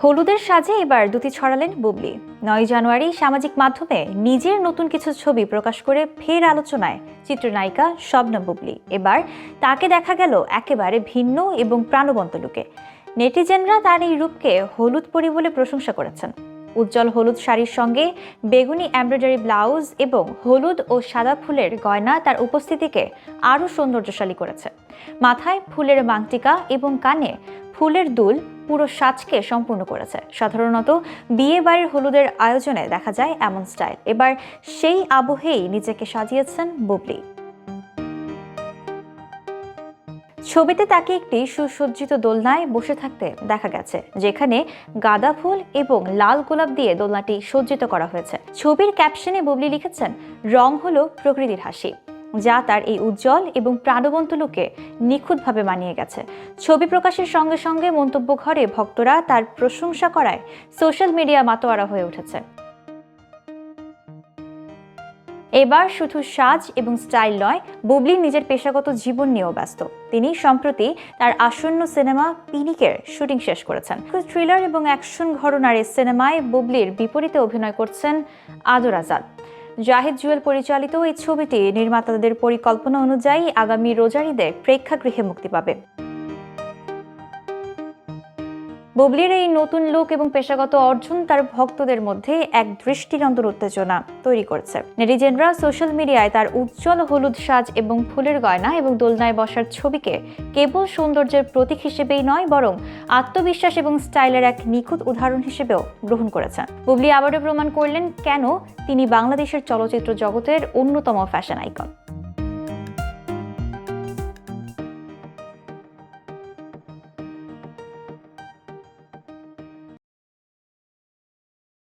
হলুদের সাজে এবার দ্যুতি ছড়ালেন বুবলি। ৯ জানুয়ারি সামাজিক মাধ্যমে নিজের নতুন কিছু ছবি প্রকাশ করে ফের আলোচনায় চিত্রনায়িকা শবনম বুবলি। এবার তাকে দেখা গেল একেবারে ভিন্ন এবং প্রাণবন্ত লুকে। নেটিজেনরা তার এই রূপকে হলুদ পরি বলে প্রশংসা করেছেন। উজ্জ্বল হলুদ শাড়ির সঙ্গে বেগুনি এমব্রয়ডারি ব্লাউজ এবং হলুদ ও সাদা ফুলের গয়না তার উপস্থিতিকে আরও সৌন্দর্যশালী করেছে। মাথায় ফুলের মাংটিকা এবং কানে ফুলের দুল পুরো সাজকে সম্পূর্ণ করেছে। সাধারণত বিয়ে বাড়ির হলুদের আয়োজনে দেখা যায় এমন স্টাইল। এবার সেই আবহেই নিজেকে সাজিয়েছেন বুবলি। ছবিতে তাকে একটি সুসজ্জিত দোলনায় বসে থাকতে দেখা গেছে, যেখানে গাঁদা ফুল এবং লাল গোলাপ দিয়ে দোলনাটি সজ্জিত করা হয়েছে। ছবির ক্যাপশনে বুবলি লিখেছেন, রং হলো প্রকৃতির হাসি, যা তার এই উজ্জ্বল এবং প্রাণবন্ত লুকে নিখুঁতভাবে মানিয়ে গেছে। ছবি প্রকাশের সঙ্গে সঙ্গে মন্তব্য ঘরে ভক্তরা তার প্রশংসা করায় সোশ্যাল মিডিয়া মাতোয়ারা হয়ে উঠেছে। এবার শুধু সাজ এবং স্টাইল নয়, বুবলি নিজের পেশাগত জীবন নিয়েও ব্যস্ত। তিনি সম্প্রতি তার আসন্ন সিনেমা পিনিকের শুটিং শেষ করেছেন। থ্রিলার এবং অ্যাকশন ঘরানার এই সিনেমায় বুবলির বিপরীতে অভিনয় করছেন আদর আজাদ। জাহিদ জুয়েল পরিচালিত এই ছবিটি নির্মাতাদের পরিকল্পনা অনুযায়ী আগামী রোজার ঈদে প্রেক্ষাগৃহে মুক্তি পাবে। বুবলির এই নতুন লুক এবং পেশাগত অর্জন তার ভক্তদের মধ্যে এক দৃষ্টিনন্দন উত্তেজনা তৈরি করেছে। নেটিজেনরা সোশ্যাল মিডিয়ায় তার উজ্জ্বল হলুদ সাজ এবং ফুলের গয়না এবং দোলনায় বসার ছবিকে কেবল সৌন্দর্যের প্রতীক হিসেবেই নয়, বরং আত্মবিশ্বাস এবং স্টাইলের এক নিখুঁত উদাহরণ হিসেবেও গ্রহণ করেছেন। বুবলি আবারও প্রমাণ করলেন কেন তিনি বাংলাদেশের চলচ্চিত্র জগতের অন্যতম ফ্যাশন আইকন।